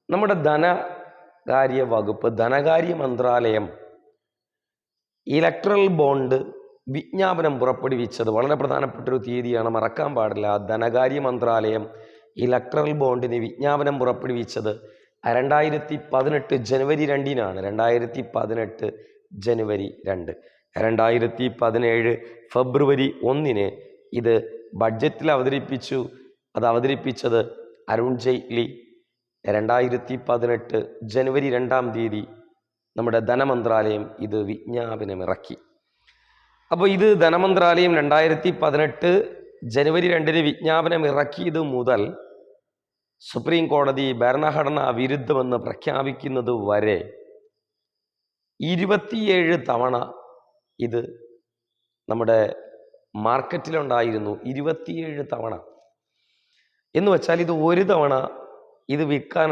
നമ്മുടെ ധനകാര്യ വകുപ്പ്, ധനകാര്യ മന്ത്രാലയം ഇലക്ട്രൽ ബോണ്ട് വിജ്ഞാപനം പുറപ്പെടുവിച്ചത് വളരെ പ്രധാനപ്പെട്ട ഒരു തീയതിയാണ്, മറക്കാൻ പാടില്ല. ധനകാര്യ മന്ത്രാലയം ഇലക്ട്രൽ ബോണ്ടിന് വിജ്ഞാപനം പുറപ്പെടുവിച്ചത് 2018 ജനുവരി 2-നാണ്. 2018 ജനുവരി 2. 2017 ഫെബ്രുവരി 1 ഇത് ബഡ്ജറ്റിൽ അവതരിപ്പിച്ചു. അത് അവതരിപ്പിച്ചത് അരുൺ ജെയ്റ്റ്ലി. 2018 ജനുവരി 2 നമ്മുടെ ധനമന്ത്രാലയം ഇത് വിജ്ഞാപനമിറക്കി. അപ്പോൾ ഇത് ധനമന്ത്രാലയം 2018 ജനുവരി 2 വിജ്ഞാപനം ഇറക്കിയത് മുതൽ സുപ്രീം കോടതി ഭരണഘടനാ വിരുദ്ധമെന്ന് പ്രഖ്യാപിക്കുന്നത് വരെ 27 തവണ ഇത് നമ്മുടെ മാർക്കറ്റിലുണ്ടായിരുന്നു. 27 തവണ എന്ന് വെച്ചാൽ ഇത് ഒരു തവണ ഇത് വിൽക്കാൻ